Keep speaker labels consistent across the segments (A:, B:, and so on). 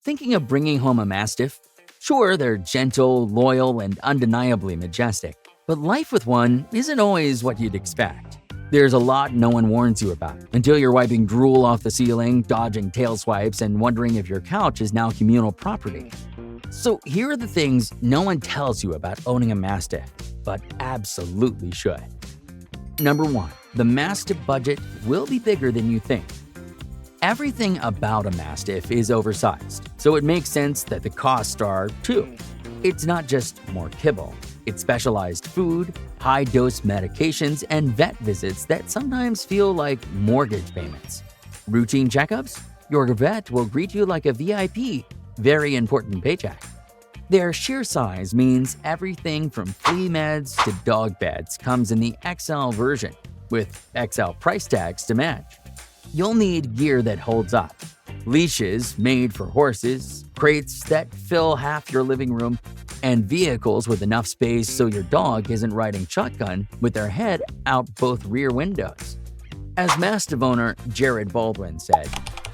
A: Thinking of bringing home a Mastiff? Sure, they're gentle, loyal, and undeniably majestic, but life with one isn't always what you'd expect. There's a lot no one warns you about until you're wiping drool off the ceiling, dodging tail swipes, and wondering if your couch is now communal property. So here are the things no one tells you about owning a Mastiff, but absolutely should. Number 1. The Mastiff budget will be bigger than you think. Everything about a Mastiff is oversized, so it makes sense that the costs are too. It's not just more kibble. It's specialized food, high-dose medications, and vet visits that sometimes feel like mortgage payments. Routine checkups? Your vet will greet you like a VIP, very important paycheck. Their sheer size means everything from flea meds to dog beds comes in the XL version, with XL price tags to match. You'll need gear that holds up. Leashes made for horses, crates that fill half your living room, and vehicles with enough space so your dog isn't riding shotgun with their head out both rear windows. As Mastiff owner Jared Baldwin said,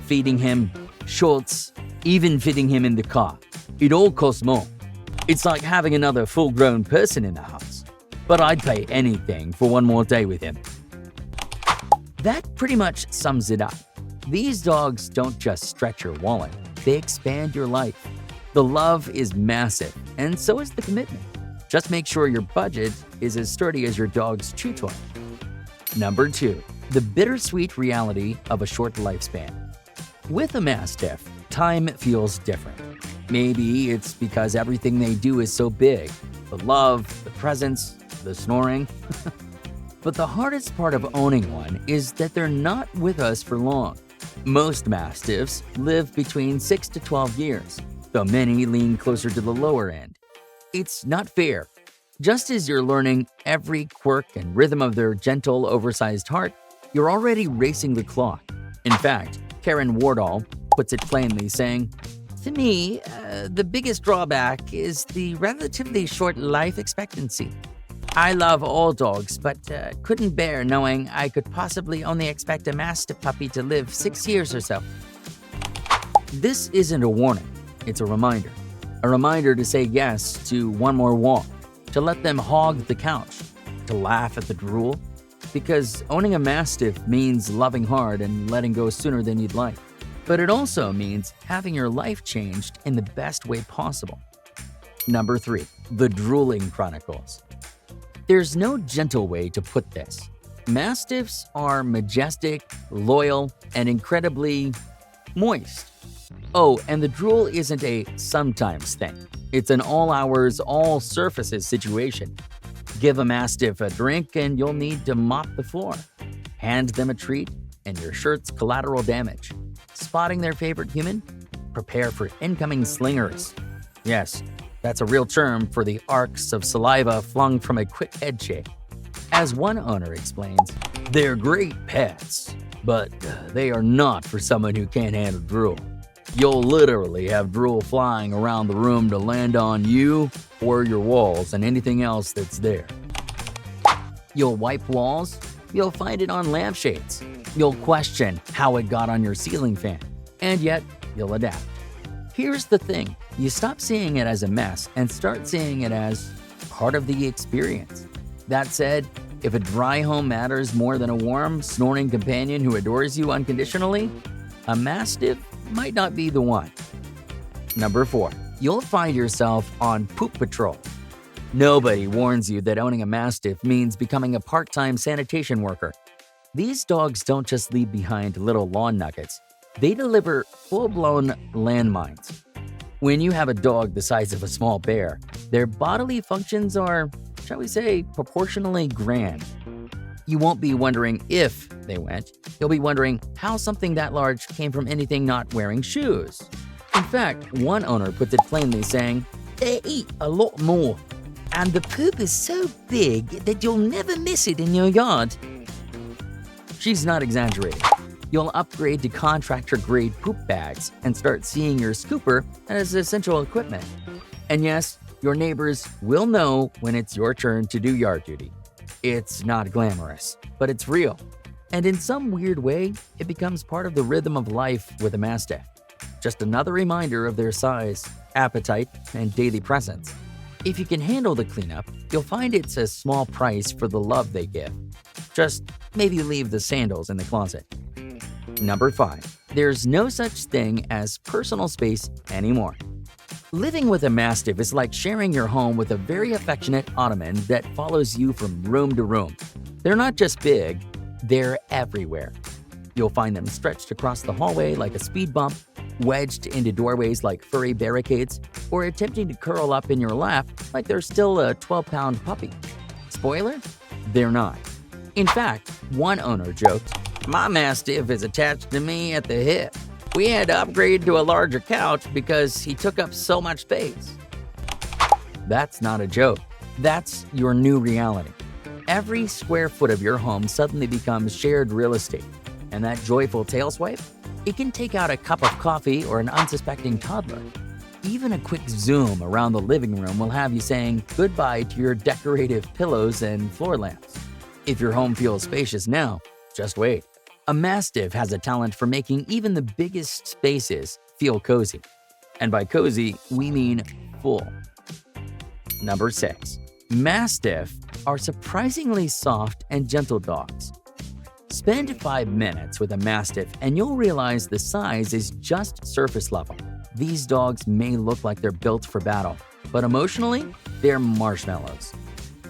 A: feeding him, Schultz, even fitting him in the car, it all costs more. It's like having another full-grown person in the house. But I'd pay anything for one more day with him. That pretty much sums it up. These dogs don't just stretch your wallet, they expand your life. The love is massive, and so is the commitment. Just make sure your budget is as sturdy as your dog's chew toy. Number 2. The bittersweet reality of a short lifespan. With a Mastiff, time feels different. Maybe it's because everything they do is so big. The love, the presence, the snoring. But the hardest part of owning one is that they're not with us for long. Most Mastiffs live between 6 to 12 years, though many lean closer to the lower end. It's not fair. Just as you're learning every quirk and rhythm of their gentle, oversized heart, you're already racing the clock. In fact, Karen Wardall puts it plainly, saying, "To me, the biggest drawback is the relatively short life expectancy. I love all dogs, but couldn't bear knowing I could possibly only expect a Mastiff puppy to live 6 years or so." This isn't a warning, it's a reminder. A reminder to say yes to one more walk, to let them hog the couch, to laugh at the drool. Because owning a Mastiff means loving hard and letting go sooner than you'd like. But it also means having your life changed in the best way possible. Number 3. The Drooling Chronicles. There's no gentle way to put this. Mastiffs are majestic, loyal, and incredibly moist. Oh, and the drool isn't a sometimes thing. It's an all hours, all surfaces situation. Give a Mastiff a drink and you'll need to mop the floor. Hand them a treat and your shirt's collateral damage. Spotting their favorite human? Prepare for incoming slingers. Yes, that's a real term for the arcs of saliva flung from a quick head shake. As one owner explains, they're great pets, but they are not for someone who can't handle drool. You'll literally have drool flying around the room to land on you or your walls and anything else that's there. You'll wipe walls, you'll find it on lampshades. You'll question how it got on your ceiling fan, and yet you'll adapt. Here's the thing, you stop seeing it as a mess and start seeing it as part of the experience. That said, if a dry home matters more than a warm, snoring companion who adores you unconditionally, a Mastiff might not be the one. Number 4. You'll find yourself on poop patrol. Nobody warns you that owning a Mastiff means becoming a part-time sanitation worker. These dogs don't just leave behind little lawn nuggets. They deliver full-blown landmines. When you have a dog the size of a small bear, their bodily functions are, shall we say, proportionally grand. You won't be wondering if they went. You'll be wondering how something that large came from anything not wearing shoes. In fact, one owner puts it plainly, saying, "They eat a lot more, and the poop is so big that you'll never miss it in your yard." She's not exaggerating. You'll upgrade to contractor-grade poop bags and start seeing your scooper as essential equipment. And yes, your neighbors will know when it's your turn to do yard duty. It's not glamorous, but it's real. And in some weird way, it becomes part of the rhythm of life with a Mastiff. just another reminder of their size, appetite, and daily presence. If you can handle the cleanup, you'll find it's a small price for the love they give. Just maybe leave the sandals in the closet. Number 5. There's no such thing as personal space anymore. Living with a Mastiff is like sharing your home with a very affectionate Ottoman that follows you from room to room. They're not just big, they're everywhere. You'll find them stretched across the hallway like a speed bump, wedged into doorways like furry barricades, or attempting to curl up in your lap like they're still a 12-pound puppy. Spoiler? They're not. In fact, one owner joked, "My Mastiff is attached to me at the hip. We had to upgrade to a larger couch because he took up so much space." That's not a joke. That's your new reality. Every square foot of your home suddenly becomes shared real estate. And that joyful tail swipe? It can take out a cup of coffee or an unsuspecting toddler. Even a quick zoom around the living room will have you saying goodbye to your decorative pillows and floor lamps. If your home feels spacious now, just wait. A Mastiff has a talent for making even the biggest spaces feel cozy. And by cozy, we mean full. Number 6. Mastiff are surprisingly soft and gentle dogs. Spend 5 minutes with a Mastiff and you'll realize the size is just surface level. These dogs may look like they're built for battle, but emotionally, they're marshmallows.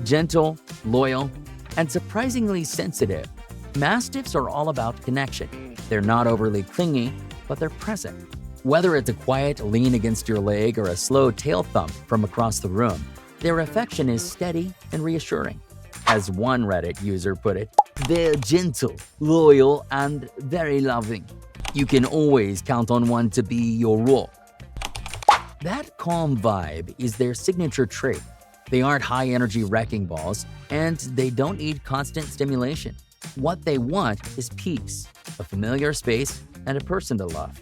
A: Gentle, loyal, and surprisingly sensitive, Mastiffs are all about connection. They're not overly clingy, but they're present. Whether it's a quiet lean against your leg or a slow tail thump from across the room, their affection is steady and reassuring. As one Reddit user put it, they're gentle, loyal, and very loving. You can always count on one to be your rock. That calm vibe is their signature trait. They aren't high-energy wrecking balls, and they don't need constant stimulation. What they want is peace, a familiar space, and a person to love.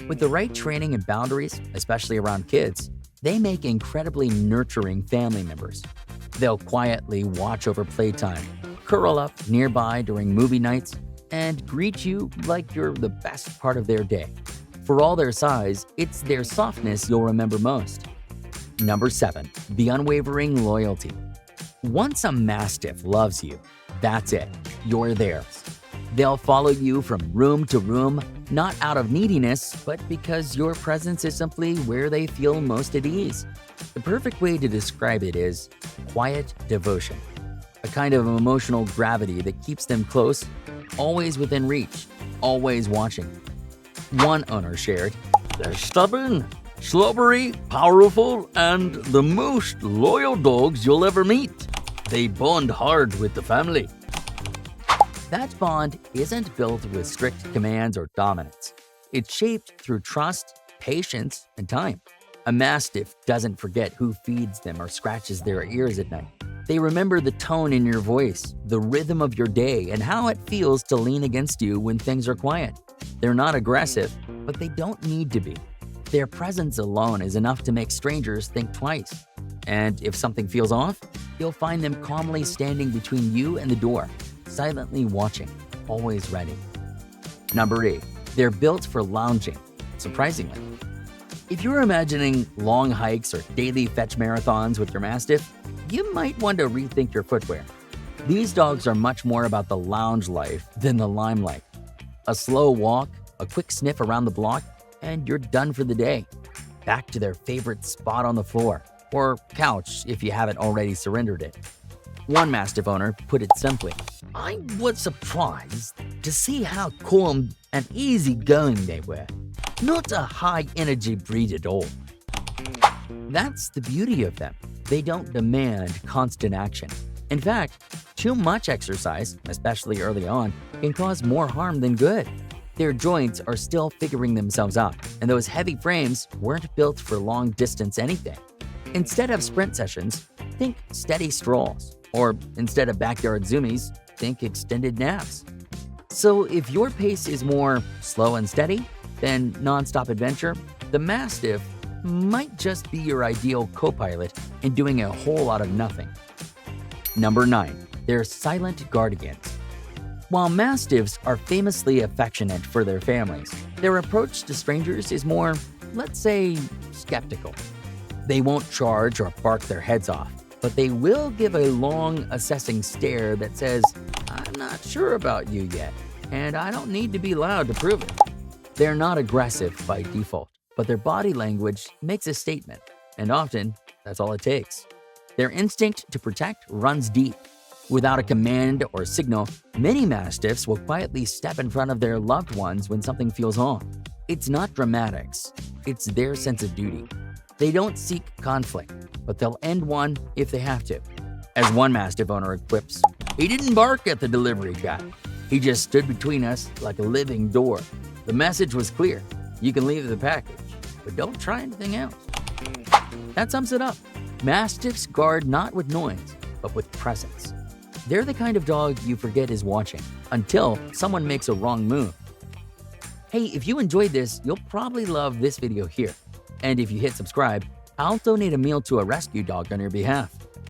A: With the right training and boundaries, especially around kids, they make incredibly nurturing family members. They'll quietly watch over playtime, curl up nearby during movie nights, and greet you like you're the best part of their day. For all their size, it's their softness you'll remember most. Number 7. The unwavering loyalty. Once a Mastiff loves you, that's it. You're theirs. They'll follow you from room to room, not out of neediness, but because your presence is simply where they feel most at ease. The perfect way to describe it is quiet devotion, a kind of emotional gravity that keeps them close, always within reach, always watching. One owner shared, "They're stubborn, slobbery, powerful, and the most loyal dogs you'll ever meet. They bond hard with the family." That bond isn't built with strict commands or dominance. It's shaped through trust, patience, and time. A Mastiff doesn't forget who feeds them or scratches their ears at night. They remember the tone in your voice, the rhythm of your day, and how it feels to lean against you when things are quiet. They're not aggressive, but they don't need to be. Their presence alone is enough to make strangers think twice. And if something feels off, you'll find them calmly standing between you and the door, silently watching, always ready. Number 8. They're built for lounging, surprisingly. If you're imagining long hikes or daily fetch marathons with your Mastiff, you might want to rethink your footwear. These dogs are much more about the lounge life than the limelight. A slow walk, a quick sniff around the block, and you're done for the day. Back to their favorite spot on the floor, or couch if you haven't already surrendered it. One Mastiff owner put it simply, "I was surprised to see how calm and easygoing they were. Not a high-energy breed at all." That's the beauty of them. They don't demand constant action. In fact, too much exercise, especially early on, can cause more harm than good. Their joints are still figuring themselves out, and those heavy frames weren't built for long-distance anything. Instead of sprint sessions, think steady strolls. Or instead of backyard zoomies, think extended naps. So if your pace is more slow and steady than nonstop adventure, the Mastiff might just be your ideal co-pilot in doing a whole lot of nothing. Number 9. They're silent guardians. While Mastiffs are famously affectionate for their families, Their approach to strangers is more, let's say, skeptical. They won't charge or bark their heads off, but they will give a long, assessing stare that says, "I'm not sure about you yet, and I don't need to be loud to prove it." They're not aggressive by default, but their body language makes a statement, and often, that's all it takes. Their instinct to protect runs deep. Without a command or signal, many Mastiffs will quietly step in front of their loved ones when something feels off. It's not dramatics, it's their sense of duty. They don't seek conflict, but they'll end one if they have to. As one Mastiff owner quips, "He didn't bark at the delivery guy. He just stood between us like a living door. The message was clear. You can leave the package, but don't try anything else." That sums it up. Mastiffs guard not with noise, but with presence. They're the kind of dog you forget is watching until someone makes a wrong move. Hey, if you enjoyed this, you'll probably love this video here. And if you hit subscribe, I'll donate a meal to a rescue dog on your behalf.